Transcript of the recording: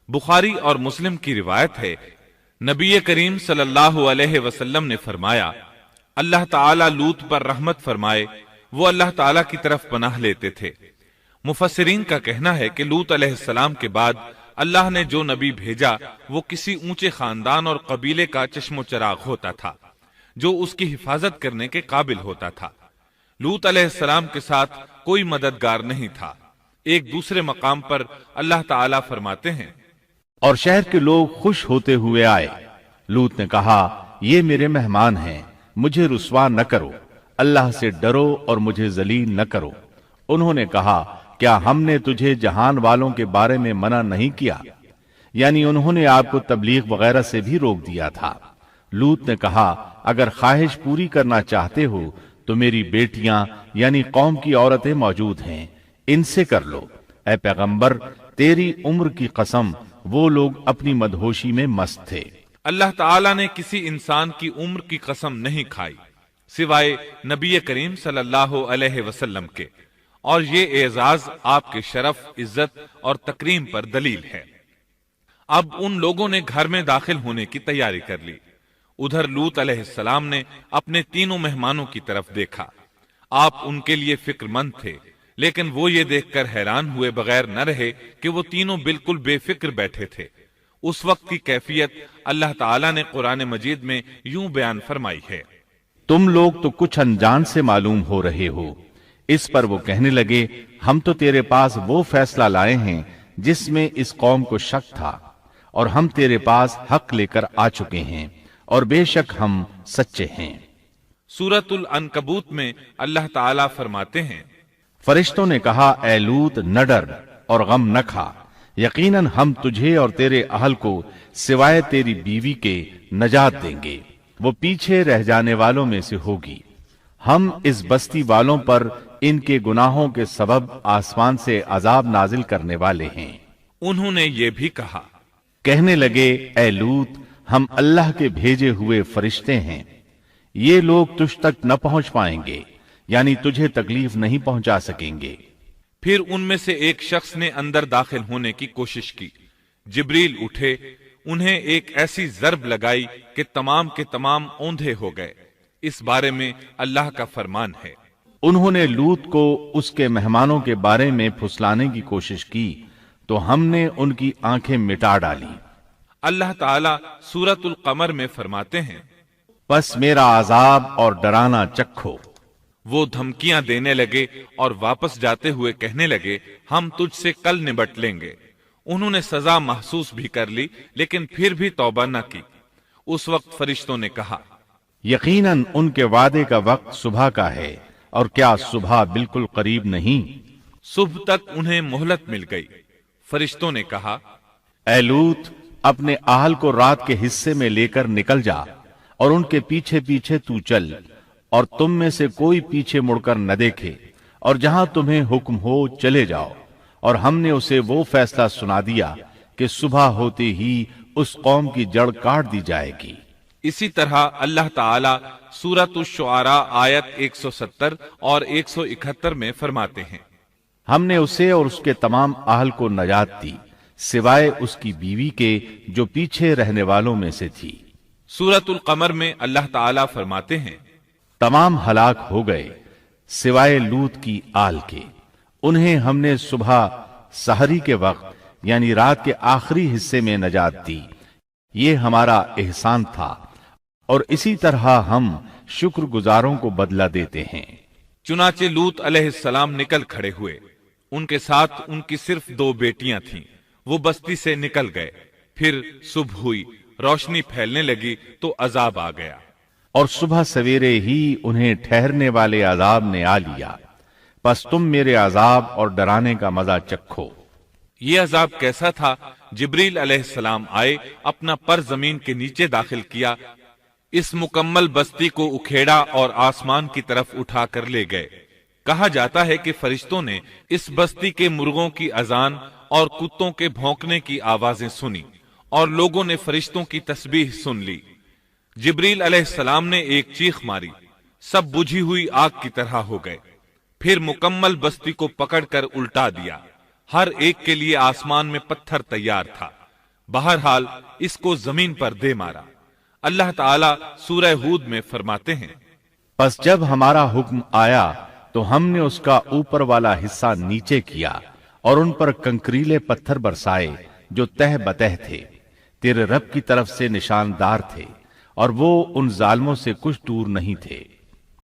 बुखारी और मुस्लिम की रिवायत है, नबी करीम सल्लल्लाहु अलैहि वसल्लम ने फरमाया, अल्लाह ताला लूत पर रहमत फरमाए, वो अल्लाह ताला की तरफ पनाह लेते थे। मुफस्सिरीन का कहना है कि लूत अलैहिस्सलाम के बाद अल्लाह ने जो नबी भेजा वो किसी ऊंचे खानदान और कबीले का चश्मो चराग होता था, जो उसकी हिफाजत करने के काबिल होता था। लूत अलैहिस्सलाम के साथ कोई मददगार नहीं था। एक दूसरे मकाम पर अल्लाह ताला फरमाते हैं, और शहर के लोग खुश होते हुए आए। लूत ने कहा, ये मेरे मेहमान हैं, मुझे रुस्वा न करो, अल्लाह से डरो और मुझे जलील न करो। उन्होंने कहा, क्या हमने तुझे जहान वालों के बारे में मना नहीं किया? यानी उन्होंने आपको तबलीग वगैरह से भी रोक दिया था। लूत ने कहा, अगर ख्वाहिश पूरी करना चाहते हो तो मेरी बेटियां यानी कौम की औरतें मौजूद हैं, इनसे कर लो। ऐ पैगंबर, तेरी उम्र की कसम, वो लोग अपनी मदहोशी में मस्त थे। अल्लाह ताला ने किसी इंसान की उम्र की कसम नहीं खाई सिवाय नबी करीम सल्लल्लाहु अलैहि वसल्लम के, और ये एजाज आपके शरफ, इज्जत और तकरीम पर दलील है। अब उन लोगों ने घर में दाखिल होने की तैयारी कर ली। उधर लूत अलैहिस्सलाम ने अपने तीनों मेहमानों की तरफ देखा। आप उनके लिए फिक्रमंद थे, लेकिन वो ये देखकर हैरान हुए बगैर न रहे कि वो तीनों बिल्कुल बेफिक्र बैठे थे। उस वक्त की कैफियत अल्लाह ताला ने कुरान मजीद में यूं बयान फरमाई है, तुम लोग तो कुछ अनजान से मालूम हो रहे हो। इस पर वो कहने लगे, हम तो तेरे पास वो फैसला लाए हैं जिसमें इस कौम को शक था, और हम तेरे पास हक लेकर आ चुके हैं, और बेशक हम सच्चे हैं। सूरतुल अनकबूत में अल्लाह ताला फरमाते हैं, फरिश्तों ने कहा, ऐ लूत, न डर और गम न खा, यकीनन हम तुझे और तेरे अहल को सिवाय तेरी बीवी के नजात देंगे, वो पीछे रह जाने वालों में से होगी। हम इस बस्ती वालों पर इनके गुनाहों के सबब आसमान से अजाब नाजिल करने वाले हैं। उन्होंने ये भी कहा, कहने लगे, ऐ लूत, हम अल्लाह के भेजे हुए फरिश्ते हैं, ये लोग तुझ तक न पहुंच पाएंगे, यानी तुझे तकलीफ नहीं पहुंचा सकेंगे। फिर उनमें से एक शख्स ने अंदर दाखिल होने की कोशिश की। जिब्रील उठे, उन्हें एक ऐसी जरब लगाई कि तमाम के तमाम औंधे हो गए। इस बारे में अल्लाह का फरमान है, उन्होंने लूत को उसके मेहमानों के बारे में फुसलाने की कोशिश की तो हमने उनकी आंखें मिटा डाली। अल्लाह ताला सूरतुल कमर में फरमाते हैं, बस मेरा अजाब और डराना चखो। वो धमकियां देने लगे और वापस जाते हुए कहने लगे, हम तुझसे कल निबट लेंगे। उन्होंने सजा महसूस भी कर ली, लेकिन फिर भी तौबा न की। उस वक्त फरिश्तों ने कहा, यकीनन उनके वादे का वक्त सुबह का है, और क्या सुबह बिल्कुल करीब नहीं? सुबह तक उन्हें मोहलत मिल गई। फरिश्तों ने कहा, ऐ लूत, अपने आहल को रात के हिस्से में लेकर निकल जा, और उनके पीछे पीछे तू चल, और तुम में से कोई पीछे मुड़कर न देखे, और जहां तुम्हें हुक्म हो चले जाओ। और हमने उसे वो फैसला सुना दिया कि सुबह होते ही उस कौम की जड़ काट दी जाएगी। इसी तरह अल्लाह ताला सूरतुश शुआरा आयत 170 और 171 में फरमाते हैं, हमने उसे और उसके तमाम अहल को नजात दी, सिवाय उसकी बीवी के जो पीछे रहने वालों में से थी। सूरतुल कमर में अल्लाह ताला फरमाते हैं, तमाम हलाक हो गए सिवाय लूत की आल के। उन्हें हमने सुबह सहरी के वक्त यानी रात के आखिरी हिस्से में नजात दी। ये हमारा एहसान था, और इसी तरह हम शुक्रगुजारों को बदला देते हैं। चुनाचे लूत अलैहिस्सलाम निकल खड़े हुए। उनके साथ उनकी सिर्फ 2 बेटियां थीं। वो बस्ती से निकल गए। फिर सुबह हुई, रोशनी फैलने लगी तो अजाब आ गया, और सुबह सवेरे ही उन्हें ठहरने वाले अजाब ने आ लिया। बस तुम मेरे अजाब और डराने का मजा चखो। ये अजाब कैसा था? जिब्रील अलैहिस्सलाम आए, अपना पर जमीन के नीचे दाखिल किया, इस मुकम्मल बस्ती को उखेड़ा और आसमान की तरफ उठाकर ले गए। कहा जाता है कि फरिश्तों ने इस बस्ती के मुर्गों की अजान और कुत्तों के भौंकने की आवाजें सुनी, और लोगों ने फरिश्तों की तस्बीह सुन ली। जिब्रील अलैहिस्सलाम ने एक चीख मारी, सब बुझी हुई आग की तरह हो गए। फिर मुकम्मल बस्ती को पकड़कर उल्टा दिया। हर एक के लिए आसमान में पत्थर तैयार था। बहरहाल इसको जमीन पर दे मारा। अल्लाह ताला सूरह हूद में फरमाते हैं, बस जब हमारा हुक्म आया तो हमने उसका ऊपर वाला हिस्सा नीचे किया और उन पर कंकरीले पत्थर बरसाए जो तह बतह थे, तेरे रब की तरफ से निशानदार थे, और वो उन जालिमों से कुछ दूर नहीं थे।